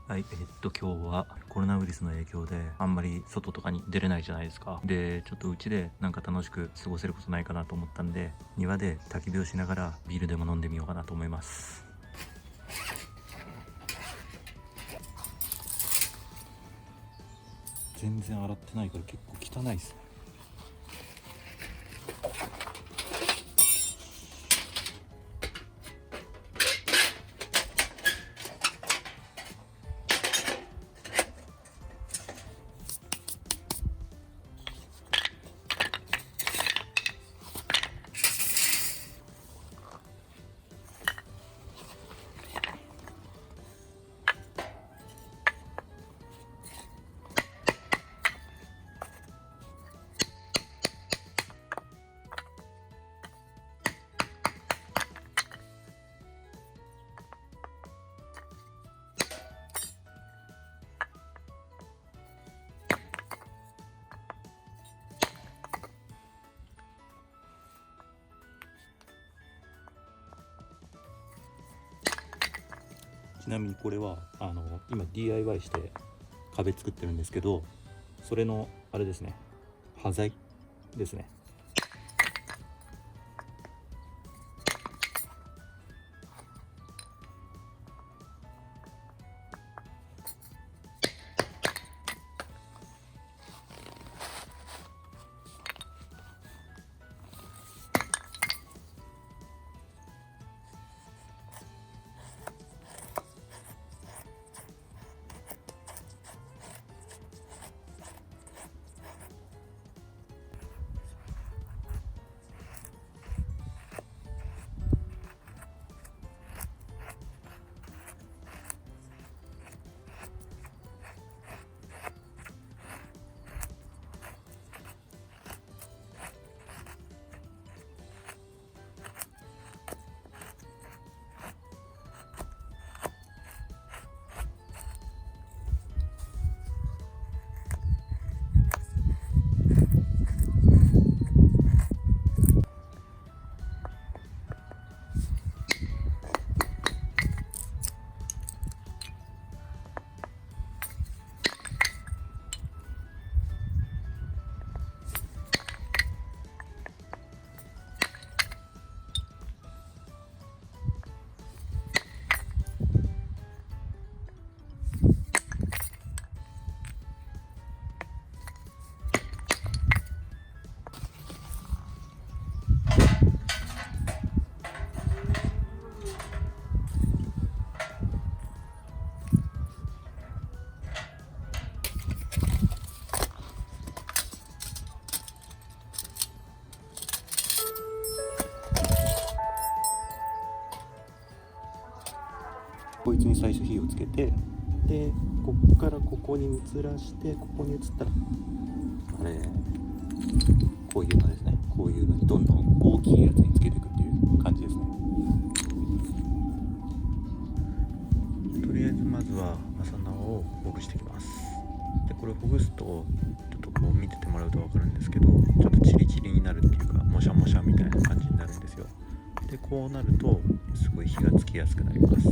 はい、今日はコロナウイルスの影響であんまり外とかに出れないじゃないですか。で、ちょっとうちでなんか楽しく過ごせることないかなと思ったんで、庭で焚き火をしながらビールでも飲んでみようかなと思います。全然洗ってないから結構汚いですね。ちなみにこれは今 DIY して壁作ってるんですけど、それのあれですね、端材ですね。こいつに最初火をつけて、でこっからここに移らして、ここに移ったらあれこういうのですね、こういうのにどんどん大きいやつにつけていくっていう感じですね。とりあえずまずは麻縄をほぐしていきます。でこれほぐすとちょっとこう見ててもらうと分かるんですけど、ちょっとチリチリになるっていうか、もしゃもしゃみたいな感じになるんですよ。でこうなるとすごい火がつきやすくなります。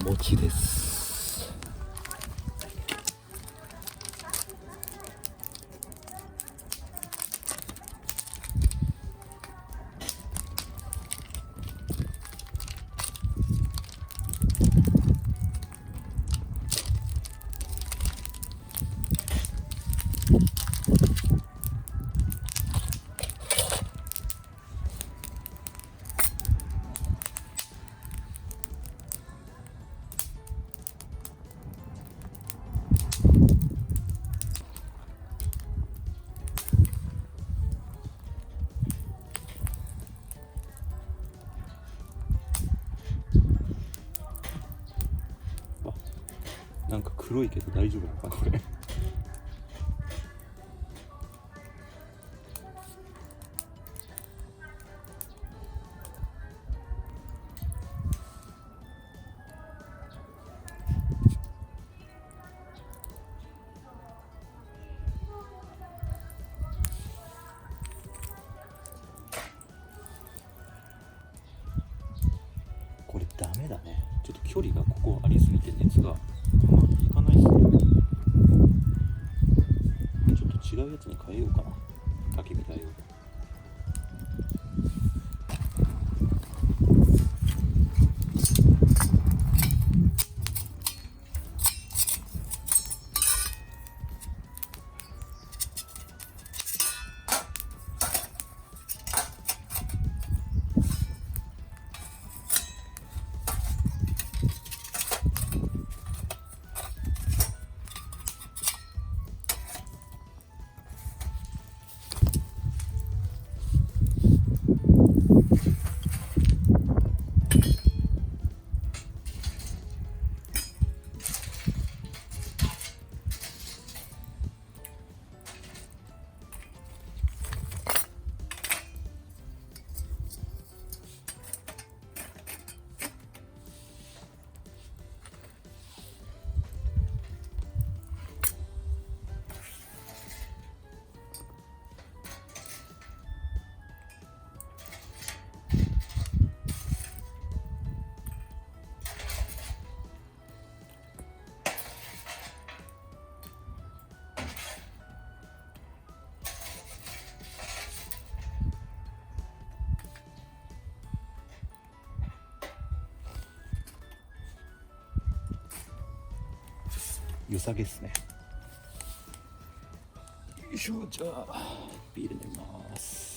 餅です。なんか黒いけど大丈夫なのかなこれ。これダメだね。ちょっと距離がここありすぎて熱があんまいかないっすね。ちょっと違うやつに変えようかな。焚き火台を。良さげっすね。よいしょ。じゃあビール飲みます。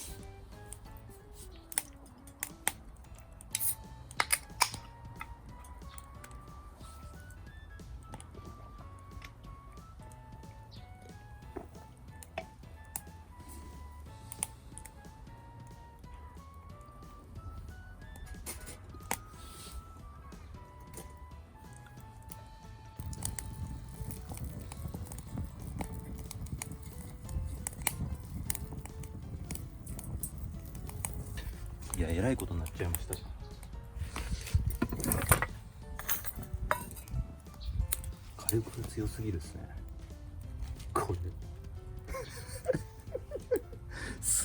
いや、えらいことになっちゃいました。火力が強すぎるですね。これ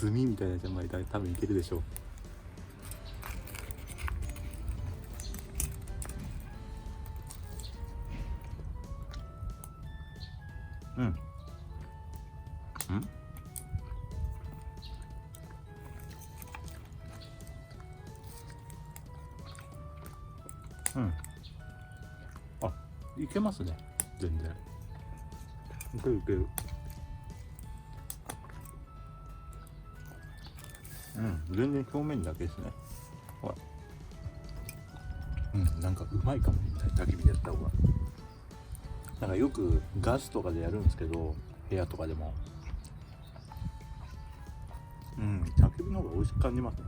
炭みたいなやつまで多分いけるでしょう。うん。あ、いけますね。全然。いけるいける。全然表面だけですね。ほら。なんかうまいかもしれない。焚き火でやった方が。なんかよくガスとかでやるんですけど、部屋とかでも。焚き火の方が美味しく感じますね。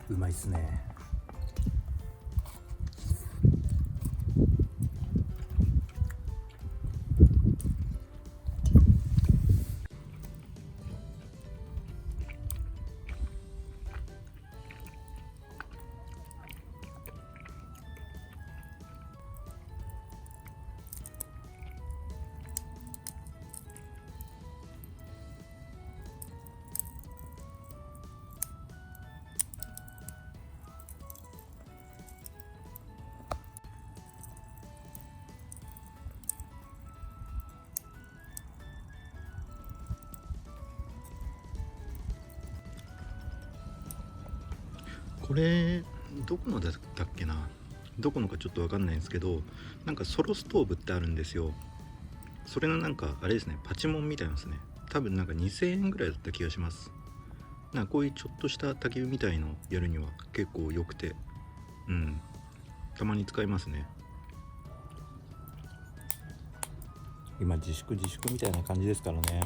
うまいっすね。これどこのだったっけな、どこのかちょっと分かんないんですけど、なんかソロストーブってあるんですよ。それのなんかあれですね、パチモンみたいなんですね。多分なんか2000円ぐらいだった気がします。なんかこういうちょっとした焚き火みたいのやるには結構良くて、たまに使いますね。今自粛みたいな感じですからね。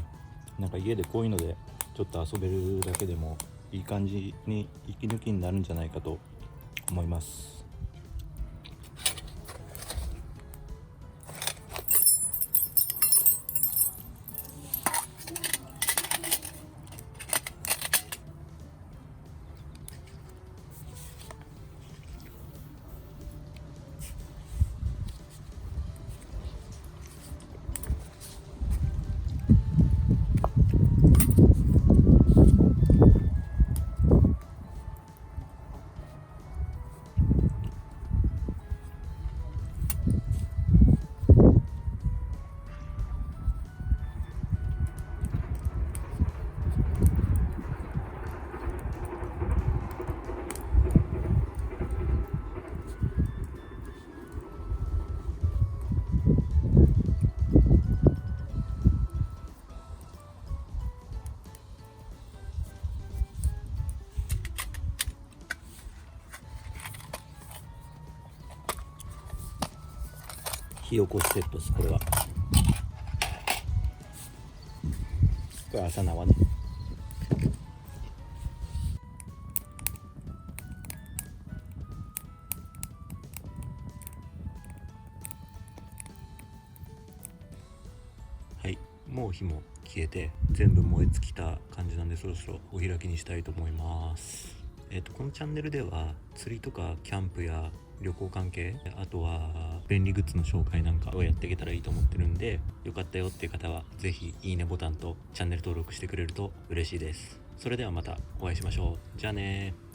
なんか家でこういうのでちょっと遊べるだけでもいい感じに息抜きになるんじゃないかと思います。火起こしセットです。これはこれ朝縄ね。はい、もう火も消えて全部燃え尽きた感じなんで、そろそろお開きにしたいと思います。このチャンネルでは釣りとかキャンプや旅行関係、あとは便利グッズの紹介なんかをやっていけたらいいと思ってるんで、よかったよっていう方はぜひいいねボタンとチャンネル登録してくれると嬉しいです。それではまたお会いしましょう。じゃあねー。